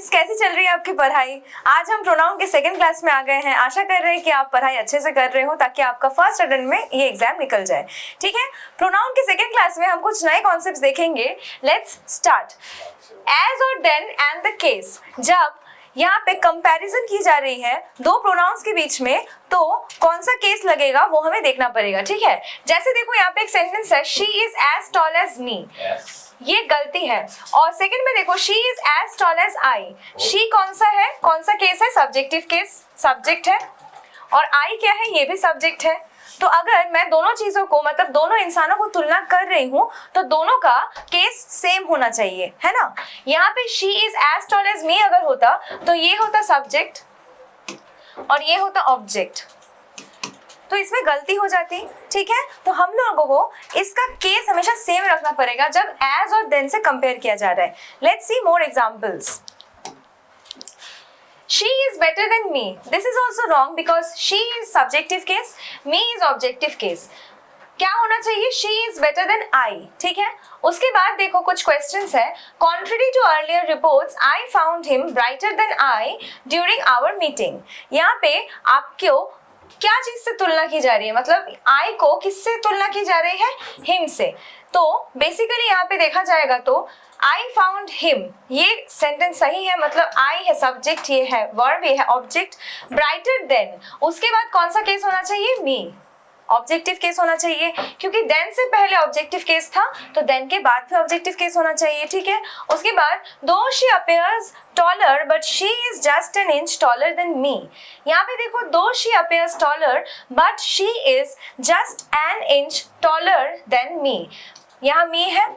Friends, कैसी चल रही है आपकी पढ़ाई। आज हम प्रोनाउन के सेकंड क्लास में आ गए हैं। आशा कर रहे हैं कि आप पढ़ाई अच्छे से कर रहे हो ताकि आपका फर्स्ट अटेम्प्ट में ये एग्जाम निकल जाए। ठीक है, प्रोनाउन के सेकंड क्लास में हम कुछ नए कॉन्सेप्ट्स देखेंगे। Let's start. एज और देन एंड द केस। जब यहाँ पे कंपैरिजन की जा रही है दो प्रोनाउंस के बीच में, तो कौन सा केस लगेगा वो हमें देखना पड़ेगा। ठीक है, जैसे देखो यहाँ पे एक सेंटेंस है, she is as tall as me. ये गलती है। और सेकंड में देखो, she is as tall as I. She कौन सा है, कौन सा केस है, सब्जेक्टिव केस, सब्जेक्ट है। और आई क्या है, ये भी सब्जेक्ट है। तो अगर मैं दोनों चीजों को, मतलब दोनों इंसानों को तुलना कर रही हूँ, तो दोनों का केस सेम होना चाहिए, है ना। यहाँ पे she is as tall as me अगर होता तो ये होता सब्जेक्ट और ये होता ऑब्जेक्ट, तो इसमें गलती हो जाती। ठीक है, तो हम लोगों को इसका केस हमेशा सेम रखना पड़ेगा जब एज और देन से कंपेयर किया जा रहा है। Let's see more examples. She is better than me. This is also wrong because she is subjective case, me is objective case. क्या होना चाहिए, she is better than I. ठीक है, उसके बाद देखो कुछ क्वेश्चंस है। Contrary to earlier reports, I found him brighter than I during our meeting. यहाँ पे आपको क्या चीज से तुलना की जा रही है, मतलब I को किससे तुलना की जा रही है, him से। तो बेसिकली यहाँ पे देखा जाएगा तो I found him, ये सेंटेंस सही है, मतलब I है सब्जेक्ट, ये है वर्ब, ये है ऑब्जेक्ट। brighter than, उसके बाद कौन सा केस होना चाहिए, me, ऑब्जेक्टिव केस होना चाहिए, क्योंकि देन से पहले ऑब्जेक्टिव केस था तो देन के बाद भी ऑब्जेक्टिव केस होना चाहिए। ठीक है, उसके बाद दो she appears taller but she is just an inch taller than me. यहाँ पे देखो, दो she appears taller but she is just an inch taller than me. यहाँ मी है,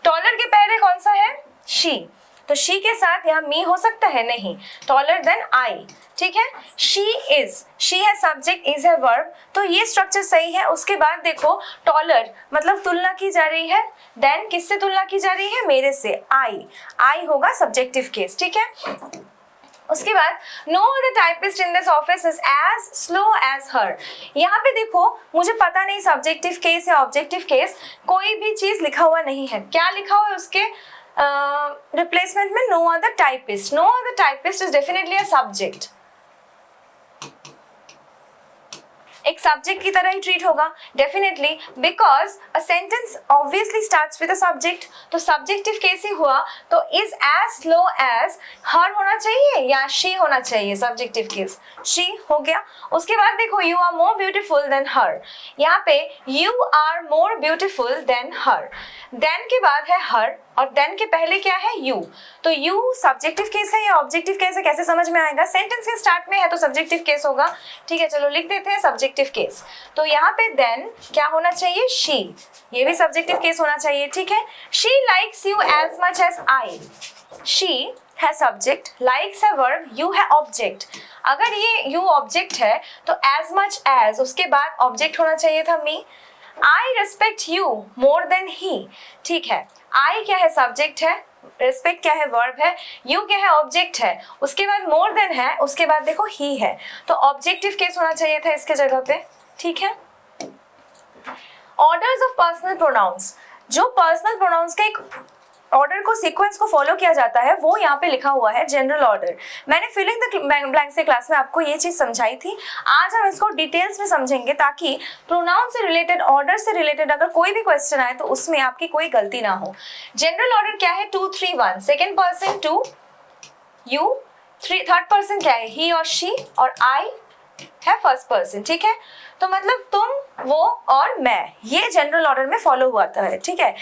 टॉलर के पहले कौन सा है, शी, तो शी के साथ यहाँ मी हो सकता है, नहीं, टॉलर देन आई। ठीक है, शी इज, शी है सब्जेक्ट, इज है वर्ब, तो ये स्ट्रक्चर सही है। उसके बाद देखो, टॉलर मतलब तुलना की जा रही है, देन किससे तुलना की जा रही है, मेरे से, आई, आई होगा सब्जेक्टिव केस। ठीक है, उसके बाद no the typist in this office is as slow as her. यहाँ पे देखो, मुझे पता नहीं सब्जेक्टिव केस या ऑब्जेक्टिव केस, कोई भी चीज लिखा हुआ नहीं है। क्या लिखा हुआ है उसके रिप्लेसमेंट में, no other typist. No other typist is definitely a subject, एक सब्जेक्ट की तरह ही ट्रीट होगा definitely, because a sentence obviously starts with a subject. तो सब्जेक्टिव केस ही हुआ, तो is as slow as her होना चाहिए या शी होना चाहिए, सब्जेक्टिव केस शी हो गया। उसके बाद देखो, you are more beautiful than her. यहाँ पे you are more beautiful than her, than के बाद है हर और देन के पहले क्या है, यू। तो यू सब्जेक्टिव केस है या ऑब्जेक्टिव केस है, कैसे समझ में आएगा, सेंटेंस के स्टार्ट में है तो सब्जेक्टिव केस होगा। ठीक है, चलो लिख देते हैं सब्जेक्टिव केस। तो यहाँ पे देन क्या होना चाहिए, शी, ये भी सब्जेक्टिव केस होना चाहिए। ठीक है, she likes you as much as I. She है सब्जेक्ट, लाइक्स है वर्ब, यू है ऑब्जेक्ट। अगर ये यू ऑब्जेक्ट है तो एज मच एज, उसके बाद ऑब्जेक्ट होना चाहिए था me. I respect you more than he. ठीक है, आई क्या है, सब्जेक्ट है, रेस्पेक्ट क्या है, वर्ब है, यू क्या है, ऑब्जेक्ट है, उसके बाद मोर देन है, उसके बाद देखो ही है, तो ऑब्जेक्टिव केस होना चाहिए था इसके जगह पे। ठीक है, ऑर्डर्स ऑफ पर्सनल प्रोनाउंस, जो पर्सनल प्रोनाउंस के एक ऑर्डर को, सीक्वेंस को फॉलो किया जाता है, वो यहाँ पे लिखा हुआ है, जनरल ऑर्डर। मैंने फिलिंग द ब्लैंक्स के क्लास में आपको ये चीज समझाई थी। आज हम इसको डिटेल्स में समझेंगे ताकि प्रोनाउन से रिलेटेड, ऑर्डर से रिलेटेड अगर कोई भी क्वेश्चन आए तो उसमें आपकी कोई गलती ना हो। जनरल ऑर्डर क्या है, 2 3 1, second person two, you, third person क्या है, ही और शी, और आई है फर्स्ट पर्सन। ठीक है, तो मतलब तुम, वो और मैं, ये जनरल ऑर्डर में फॉलो हुआ है। ठीक है,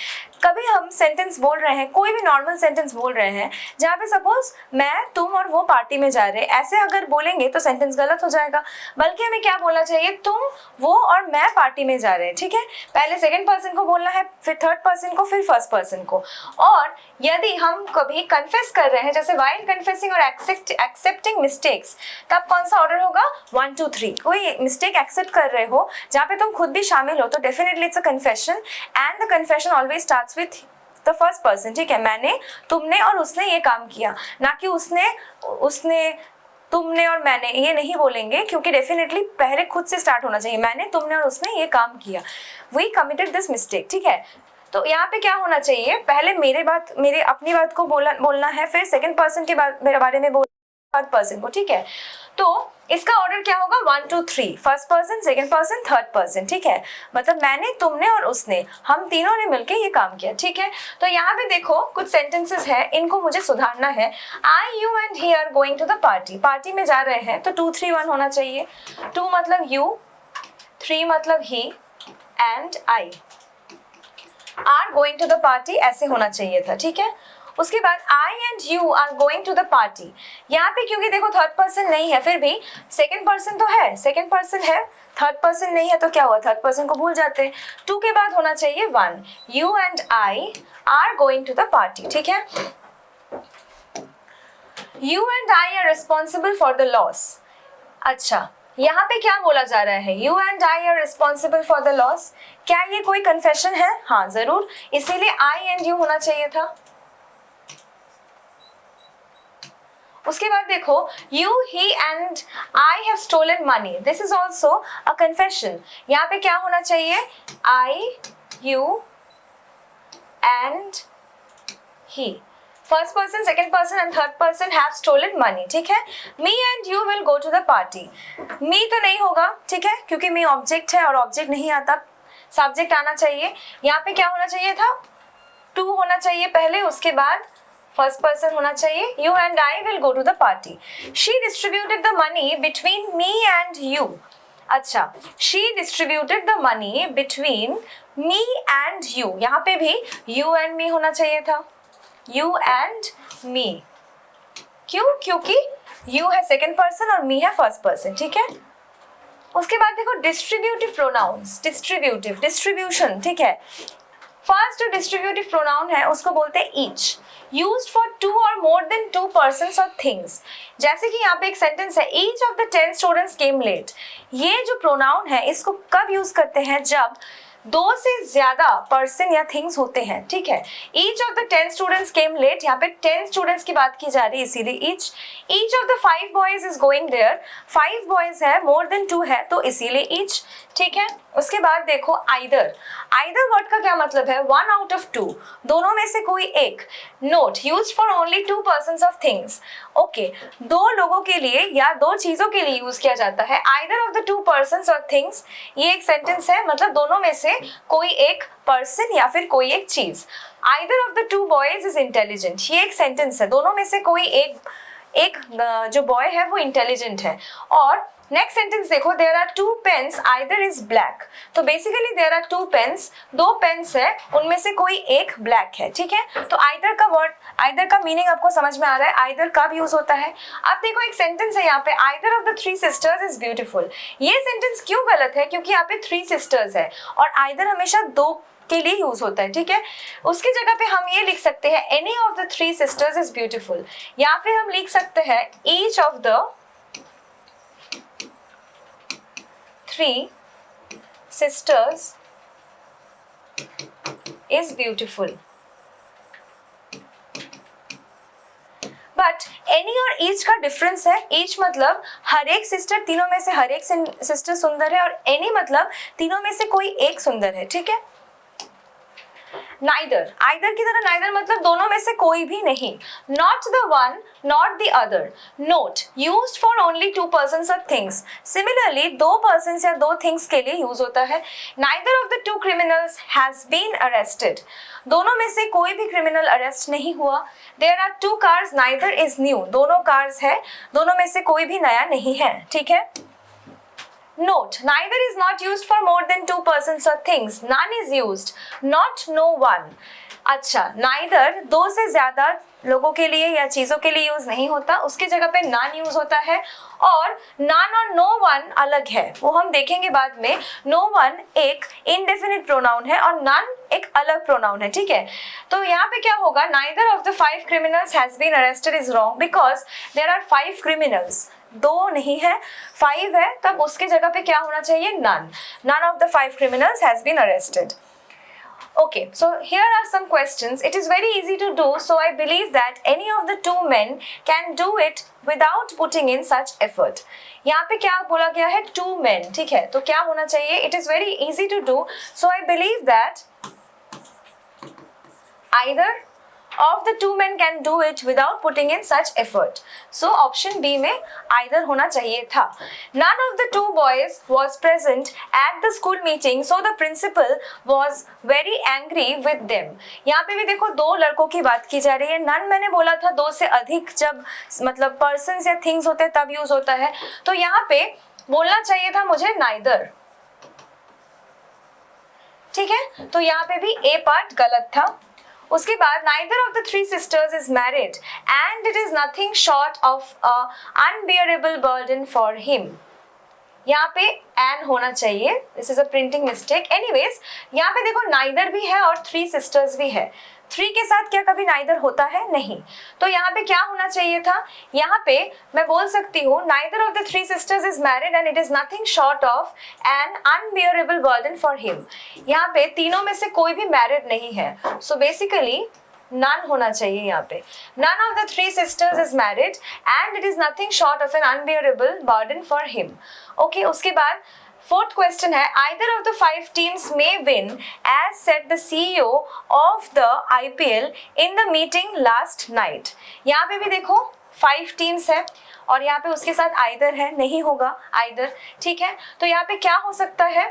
कभी हम सेंटेंस बोल रहे हैं, कोई भी नॉर्मल सेंटेंस बोल रहे हैं जहाँ पे सपोज मैं, तुम और वो पार्टी में जा रहे हैं, ऐसे अगर बोलेंगे तो सेंटेंस गलत हो जाएगा। बल्कि हमें क्या बोलना चाहिए, तुम, वो और मैं पार्टी में जा रहे हैं। ठीक है, पहले सेकंड पर्सन को बोलना है, फिर थर्ड पर्सन को, फिर फर्स्ट पर्सन को। और यदि हम कभी कन्फेस कर रहे हैं, जैसे वाइल कन्फेसिंग और एक्सेप्टिंग मिस्टेक्स, तब कौन सा ऑर्डर होगा, 1 2 3। कोई मिस्टेक एक्सेप्ट कर रहे हो जहाँ पे तुम खुद भी शामिल हो तो definitely it's a confession, and the confession always starts with the first person. ठीक है, मैंने, तुमने और उसने ये काम किया, ना कि उसने तुमने और मैंने, ये नहीं बोलेंगे क्योंकि डेफिनेटली पहले खुद से स्टार्ट होना चाहिए, मैंने, तुमने और उसने ये काम किया, वी कमिटेड दिस मिस्टेक। ठीक है, तो यहाँ पे क्या होना चाहिए, पहले मेरे अपनी बात को बोलना है, फिर सेकंड पर्सन के बारे में बोलना थर्ड पर्सन को, ठीक है। तो इसका ऑर्डर क्या होगा, 1 2 3, first person, second person, third person, ठीक है। मतलब मैंने, तुमने और उसने, हम तीनों ने मिलके ये काम किया, ठीक है। तो यहाँ पे देखो कुछ सेंटेंसेस है, इनको मुझे सुधारना है। I, you and he are going to the party, party में जा रहे हैं, तो 2 3 1 होना चाहिए। 2 मतलब यू, 3 मतलब he, and I are going to the party, ऐसे होना चाहिए था, ठीक है। उसके बाद I and you are going to the party, यहाँ पे क्योंकि देखो थर्ड पर्सन नहीं है, फिर भी सेकंड पर्सन तो है, सेकंड पर्सन है, थर्ड पर्सन नहीं है, तो क्या हुआ, थर्ड पर्सन को भूल जाते हैं। 2 के बाद होना चाहिए 1, you and I are going to the party, ठीक है। You and I are responsible for the loss. अच्छा, यहाँ पे क्या बोला जा रहा है, you and I are responsible for the loss, क्या ये कोई कन्फेशन है? हाँ जरूर, इसीलिए आई एंड यू होना चाहिए था। उसके बाद देखो, you, he and I have stolen money. This is also a confession. यहाँ पे क्या होना चाहिए, I, you and he. First person, second person and third person have stolen money, ठीक है। Me and you will go to the party. Me तो नहीं होगा, ठीक है, क्योंकि me object है और object नहीं आता, subject आना चाहिए। यहाँ पे क्या होना चाहिए था, 2 होना चाहिए पहले, उसके बाद फर्स्ट पर्सन होना चाहिए। You and I will go to the party. She distributed the money between me and you. अच्छा, she distributed the money between me and you, यहाँ पे भी यू एंड मी होना चाहिए था, यू एंड मी। क्यों? क्योंकि यू है सेकेंड पर्सन और मी है फर्स्ट पर्सन, ठीक है। उसके बाद देखो डिस्ट्रीब्यूटिव प्रोनाउंस, डिस्ट्रीब्यूटिव, डिस्ट्रीब्यूशन, ठीक है। फर्स्ट जो डिस्ट्रीब्यूटिव प्रोनाउन है उसको बोलते हैं ईच, यूज्ड फॉर 2 और मोर देन 2 पर्सन्स और थिंग्स। जैसे कि यहाँ पे एक सेंटेंस है, each of the 10 students came late. ये जो प्रोनाउन है इसको कब यूज करते हैं, जब 2 से ज्यादा पर्सन या थिंग्स होते हैं, ठीक है। Each of the 10 students came late, यहाँ पे 10 स्टूडेंट्स की बात की जा रही है, इसीलिए each. Each of the 5 boys is going there, 5 boys है, मोर देन 2 है, तो इसीलिए ईच, ठीक है। उसके बाद देखो आइदर, आइदर वर्ड का क्या मतलब है, 1 आउट ऑफ 2, दोनों में से कोई एक। Note, use for only 2 persons of things. Okay, 2 लोगों के लिए या 2 चीजों के लिए यूज किया जाता है। आइदर ऑफ द 2 पर्सन्स और थिंग्स, ये एक सेंटेंस है, मतलब दोनों में से कोई एक पर्सन या फिर कोई एक चीज। Either of the 2 boys is intelligent, ये एक सेंटेंस है, दोनों में से कोई एक जो बॉय है वो इंटेलिजेंट है। और नेक्स्ट सेंटेंस देखो, there are 2 pens, either is black. तो basically there are 2 pens, 2 pens है, उनमें से कोई एक ब्लैक है, ठीक है। तो आइदर का वर्ड, आइदर का मीनिंग आपको समझ में आ रहा है, आइदर कब यूज होता है। अब देखो एक सेंटेंस है यहाँ पे, either of the 3 sisters is beautiful. ये सेंटेंस क्यों गलत है, क्योंकि यहाँ पे 3 सिस्टर्स है और आइदर हमेशा 2 के लिए यूज होता है, ठीक है। उसकी जगह पे हम ये लिख सकते हैं, any of the 3 sisters is beautiful, या फिर हम लिख सकते हैं each of the 3 sisters is beautiful. But any और ईच का डिफरेंस है। ईच मतलब हर एक सिस्टर, तीनों में से हर एक सिस्टर सुंदर है, और एनी मतलब तीनों में से कोई एक सुंदर है, ठीक है। नाइदर, आइदर की तरह नाइदर मतलब दोनों में से कोई भी नहीं। Not the one not the other. Note, used for only 2 persons और थिंग्स। सिमिलरली 2 पर्सन्स या 2 थिंग्स के लिए यूज होता है। Neither of the 2 criminals has been arrested. दोनों में से कोई भी क्रिमिनल अरेस्ट नहीं हुआ। There are 2 cars, neither is new. दोनों कार्स है, दोनों में से कोई भी नया नहीं है, ठीक है। Note, neither is not used for more than 2 persons or things. None is used. Not, no one. अच्छा, neither 2 से ज्यादा लोगों के लिए या चीजों के लिए यूज नहीं होता, उसकी जगह पे none यूज होता है। और none और no one अलग है, वो हम देखेंगे बाद में। no one एक indefinite pronoun है और none एक अलग pronoun है, ठीक है। तो यहाँ पे क्या होगा, neither of the 5 criminals has been arrested is wrong because there are 5 criminals. 2 नहीं है, 5 है, तब उसके जगह पे क्या होना चाहिए, none. None of the 5 criminals has been arrested. Okay, so here are some questions. It is very easy to do, so I believe that any of the 2 men can do it without putting in such effort. यहाँ पे क्या बोला गया है, 2 men, ठीक है। तो क्या होना चाहिए, it is very easy to do, so I believe that either of the two men can do it without putting in such effort. So option B में either होना चाहिए था. None of the two boys was present at the school meeting, so the principal was very angry with them. यहाँ पे भी देखो दो लड़कों की बात की जा रही है. None मैंने बोला था दो से अधिक जब मतलब persons या things होते हैं तब यूज होता है, तो यहाँ पे बोलना चाहिए था मुझे neither. ठीक है, तो यहाँ पे भी A पार्ट गलत था. उसके बाद neither of the three sisters is married and it is nothing short of a unbearable burden for him. यहाँ पे an होना चाहिए. This is a printing mistake. Anyways, यहाँ पे देखो neither भी है और three sisters भी है. 3 के साथ क्या कभी neither होता है? नहीं. तो यहाँ पे क्या होना चाहिए था? यहाँ पे मैं बोल सकती हूँ neither of the three sisters is married and it is nothing short of an unbearable burden for him. यहाँ पे तीनों में से कोई भी married नहीं है. So basically none होना चाहिए यहाँ पे. None of the three sisters is married and it is nothing short of an unbearable burden for him. Okay, उसके बाद फोर्थ क्वेश्चन है either of the 5 teams may win as said the CEO of the IPL in the meeting last night. यहाँ पे भी देखो 5 teams है और यहाँ पे उसके साथ either है, नहीं होगा either. ठीक है, तो यहाँ पे क्या हो सकता है?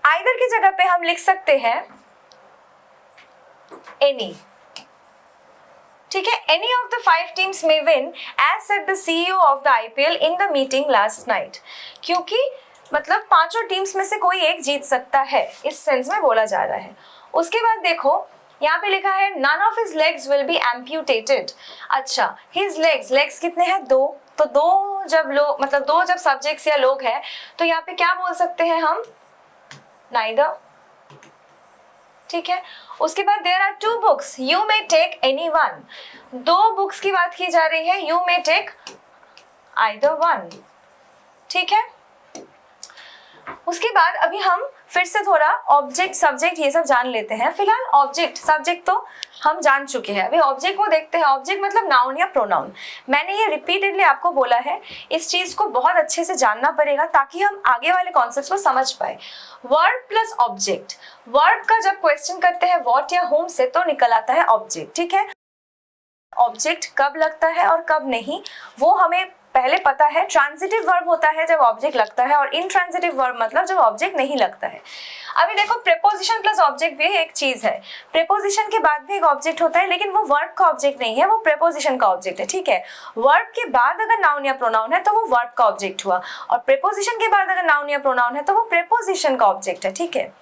either की जगह पे हम लिख सकते हैं any. ठीक है, any of the 5 teams may win as said the CEO of the IPL in the meeting last night. क्योंकि मतलब पांचों टीम्स में से कोई एक जीत सकता है, इस सेंस में बोला जा रहा है. उसके बाद देखो यहाँ पे लिखा है none of his legs will be amputated. अच्छा, his legs कितने हैं? 2. तो दो जब लोग मतलब दो जब सब्जेक्ट्स या लोग हैं तो यहाँ पे क्या बोल सकते हैं हम? neither. ठीक है, उसके बाद there are 2 books, you may take any one. 2 books की बात की जा रही है, you may take either one. ठीक है, उसके बाद अभी हम फिर से थोड़ा ऑब्जेक्ट सब्जेक्ट ये सब जान लेते हैं. फिलहाल ऑब्जेक्ट सब्जेक्ट तो हम जान चुके हैं, अभी ऑब्जेक्ट को देखते हैं. ऑब्जेक्ट मतलब नाउन या प्रोनाउन. मैंने ये रिपीटेडली आपको बोला है, इस चीज को बहुत अच्छे से जानना पड़ेगा ताकि हम आगे वाले कॉन्सेप्ट्स को समझ पाए. Verb plus object. वर्ब का जब क्वेश्चन करते हैं व्हाट या होम से तो निकल आता है ऑब्जेक्ट. ठीक है, ऑब्जेक्ट कब लगता है और कब नहीं वो हमें पहले पता है. ट्रांजिटिव वर्ब होता है जब ऑब्जेक्ट लगता है और इनट्रांजिटिव वर्ब मतलब जब ऑब्जेक्ट नहीं लगता है. अभी देखो प्रेपोजिशन प्लस ऑब्जेक्ट भी एक चीज है. प्रेपोजिशन के बाद भी एक ऑब्जेक्ट होता है लेकिन वो वर्ब का ऑब्जेक्ट नहीं है, वो प्रेपोजिशन का ऑब्जेक्ट है. ठीक है, वर्ब के बाद अगर नाउन या प्रोनाउन है तो वो वर्ब का ऑब्जेक्ट हुआ और प्रेपोजिशन के बाद अगर नाउन या प्रोनाउन है तो वो प्रेपोजिशन का ऑब्जेक्ट है. ठीक है,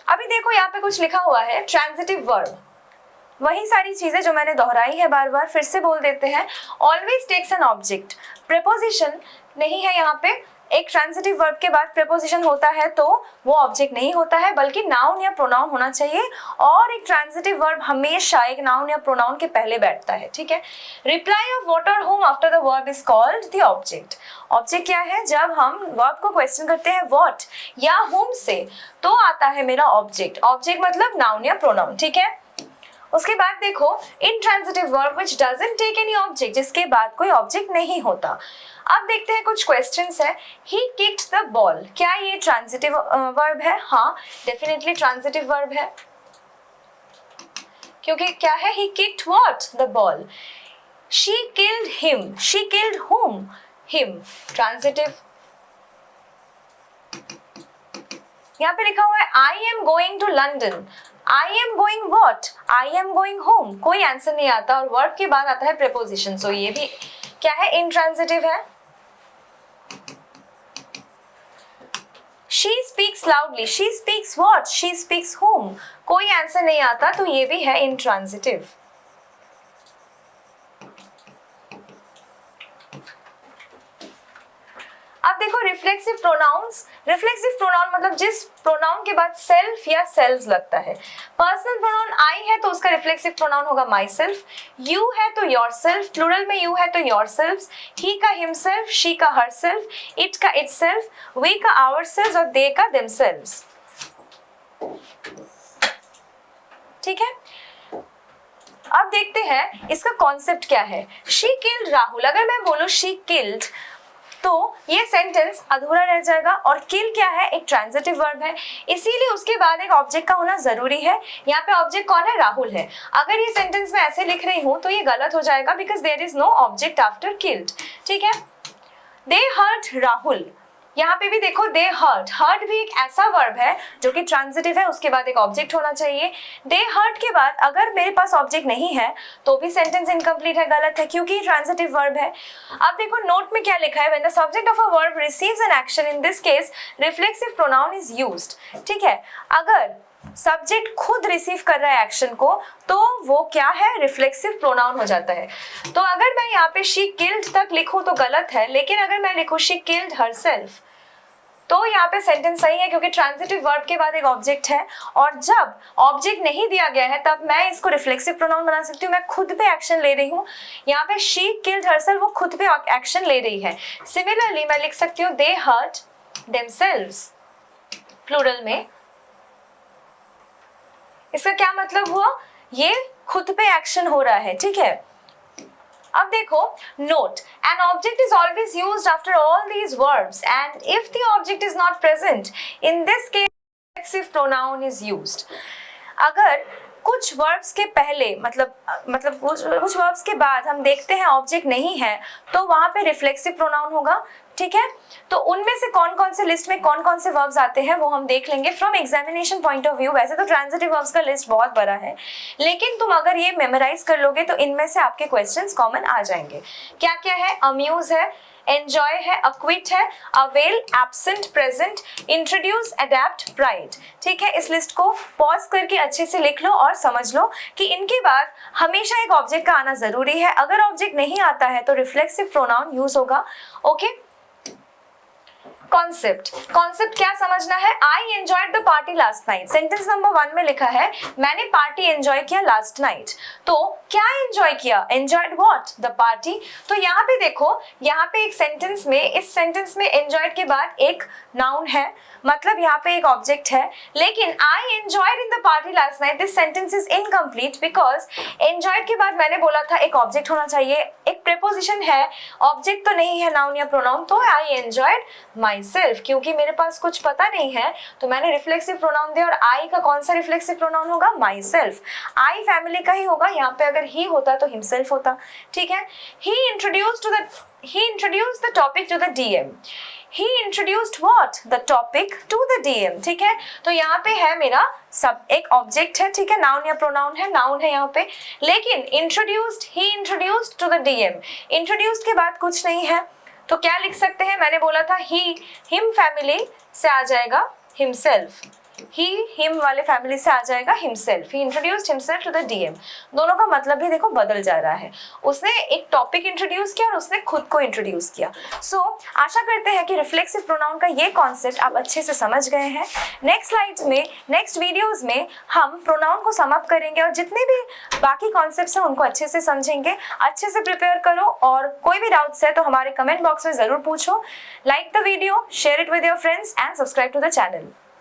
अभी देखो यहाँ पे कुछ लिखा हुआ है ट्रांजिटिव वर्ब. वही सारी चीजें जो मैंने दोहराई है बार बार फिर से बोल देते हैं. Always takes an object. Preposition नहीं है यहाँ पे. एक ट्रांजिटिव वर्ब के बाद प्रेपोजिशन होता है तो वो ऑब्जेक्ट नहीं होता है बल्कि नाउन या प्रोनाउन होना चाहिए. और एक ट्रांजिटिव वर्ब हमेशा एक नाउन या प्रोनाउन के पहले बैठता है. ठीक है, रिप्लाई ऑफ व्हाट और home after the verb is called the object. Object क्या है? जब हम वर्ब को क्वेश्चन करते हैं व्हाट या होम से तो आता है मेरा ऑब्जेक्ट. ऑब्जेक्ट मतलब नाउन या प्रोनाउन. ठीक है, उसके बाद देखो intransitive verb which doesn't take any object, जिसके बाद कोई ऑब्जेक्ट नहीं होता. अब देखते हैं कुछ क्वेश्चंस है. He kicked the ball. क्या ये ट्रांजिटिव वर्ब है? हाँ, डेफिनेटली ट्रांजिटिव वर्ब है क्योंकि क्या है? He kicked what? The ball. She killed him. She killed whom? Him. Transitive. यहाँ पे लिखा हुआ है I am going to London. I am going what? I am going home. कोई आंसर नहीं आता और वर्ब के बाद आता है प्रेपोजिशन. सो ये भी क्या है? इंट्रांजिटिव है. She speaks loudly. She speaks what? She speaks whom? कोई आंसर नहीं आता तो ये भी है इंट्रांजिटिव. अब देखो रिफ्लेक्सिव प्रोनाउंस. रिफ्लेक्सिव प्रोनाउन मतलब जिस प्रोनाउन के बाद सेल्फ या सेल्स लगता है. पर्सनल प्रोनाउन आई है तो उसका रिफ्लेक्सिव प्रोनाउन होगा माई सेल्फ. यू है तो योर सेल्फ, प्लूरल में यू है तो योर सेल्फ. ही का हिमसेल्फ, शी का हर सेल्फ, इट का इट सेल्फ, वी का आवर सेल्फ और दे का देमसेल्व्स. ठीक है, अब देखते हैं इसका कॉन्सेप्ट क्या है. She killed Rahul. अगर मैं बोलूं शी किल्ड तो ये सेंटेंस अधूरा रह जाएगा। और किल क्या है, एक ट्रांजिटिव वर्ब है, इसीलिए उसके बाद एक ऑब्जेक्ट का होना जरूरी है। यहाँ पे ऑब्जेक्ट कौन है, राहुल है। अगर ये सेंटेंस में ऐसे लिख रही हूँ तो ये गलत हो जाएगा, because there is no object after killed. ठीक है, दे हर्ट राहुल, यहाँ पे भी देखो दे हर्ट भी एक ऐसा वर्ब है जो कि ट्रांजिटिव है, उसके बाद एक ऑब्जेक्ट होना चाहिए। दे हर्ट के बाद अगर मेरे पास ऑब्जेक्ट नहीं है तो भी सेंटेंस इनकम्प्लीट है, गलत है, क्योंकि ट्रांजिटिव वर्ब है। अब देखो नोट में क्या लिखा है, when the subject of a verb receives an action in this case reflexive pronoun is used. ठीक है, अगर सब्जेक्ट खुद रिसीव कर रहा है एक्शन को तो वो क्या है, रिफ्लेक्सिव प्रोनाउन हो जाता है। तो अगर मैं यहाँ पे शी किल्ड तक लिखूं तो गलत है, लेकिन अगर मैं लिखूं शी किल्ड हरसेल्फ तो यहाँ पे सेंटेंस सही है, क्योंकि ट्रांजिटिव वर्ब के बाद एक ऑब्जेक्ट है। और जब ऑब्जेक्ट नहीं दिया गया है तब मैं इसको रिफ्लेक्सिव प्रोनाउन बना सकती हूँ, मैं खुद पे एक्शन ले रही हूँ। यहाँ पे शी किल्ड हरसेल्फ, वो खुद पे एक्शन ले रही है। सिमिलरली मैं लिख सकती हूँ दे हर्ट देमसेल्व्स, प्लूरल में। इसका क्या मतलब हुआ, ये खुद पे एक्शन हो रहा है। ठीक है, अब देखो note, an object is always used after all these verbs and if the object is not present in this case reflexive pronoun is used. अगर कुछ वर्ब्स के पहले मतलब कुछ वर्ब्स के बाद हम देखते हैं ऑब्जेक्ट नहीं है तो वहां पे रिफ्लेक्सिव प्रोनाउन होगा। ठीक है, तो उनमें से कौन कौन से लिस्ट में कौन कौन से वर्ब्स आते हैं वो हम देख लेंगे from examination point of view. वैसे तो ट्रांजिटिव वर्ब्स का लिस्ट बहुत बड़ा है, लेकिन तुम अगर ये मेमोराइज कर लोगे तो इनमें से आपके क्वेश्चंस कॉमन आ जाएंगे। क्या क्या है, अम्यूज है, एंजॉय है, अक्विट है, avail, absent, present, introduce, adapt, pride. ठीक है, इस लिस्ट को पॉज करके अच्छे से लिख लो और समझ लो कि इनके बाद हमेशा एक ऑब्जेक्ट का आना जरूरी है। अगर ऑब्जेक्ट नहीं आता है तो रिफ्लेक्सिव प्रोनाउन यूज होगा। ओके, कॉन्सेप्ट क्या समझना है, I enjoyed the party last night. Sentence number 1 में लिखा है मैंने पार्टी एंजॉय किया लास्ट नाइट। तो क्या एंजॉय किया, एंजॉयड व्हाट, द पार्टी। तो यहाँ पे देखो, यहाँ पे एक सेंटेंस में, इस सेंटेंस में एंजॉयड के बाद एक नाउन है, मतलब यहाँ पे एक ऑब्जेक्ट है। लेकिन I enjoyed in the party last night, this sentence is incomplete because enjoyed के बाद मैंने बोला था एक ऑब्जेक्ट होना चाहिए, एक प्रीपोजिशन है, ऑब्जेक्ट तो नहीं है नाउन या प्रोनाउन। तो आई एंजॉयड माई सेल्फ, क्योंकि मेरे पास कुछ पता नहीं है तो मैंने रिफ्लेक्सिव प्रोनाउन दिया। और आई का कौन सा रिफ्लेक्सिव प्रोनाउन होगा, माई सेल्फ। आई फैमिली का ही होगा, यहाँ पे अगर ही होता तो हिमसेल्फ होता। ठीक है, he introduced the topic to the DM. He introduced what? The topic to the DM. ठीक है, तो यहाँ पे है मेरा सब एक ऑब्जेक्ट है। ठीक है, नाउन या प्रोनाउन है, नाउन है यहाँ पे, लेकिन he introduced to the DM, introduced के बाद कुछ नहीं है तो क्या लिख सकते हैं, मैंने बोला था हिम फैमिली से आ जाएगा हिमसेल्फ, हिम वाले फैमिली से आ जाएगा himself. He introduced himself to the DM. दोनों का मतलब भी देखो बदल जा रहा है, उसने एक टॉपिक इंट्रोड्यूस किया और उसने खुद को इंट्रोड्यूस किया। सो आशा करते हैं कि रिफ्लेक्सिव प्रोनाउन का ये कॉन्सेप्ट आप अच्छे से समझ गए हैं। नेक्स्ट स्लाइड्स में, नेक्स्ट वीडियोस में हम प्रोनाउन को सम अप करेंगे और जितने भी बाकी कॉन्सेप्ट्स हैं उनको अच्छे से समझेंगे। अच्छे से प्रिपेयर करो और कोई भी डाउट्स है तो हमारे कमेंट बॉक्स में जरूर पूछो। Like the video, share it with your friends and subscribe to the channel.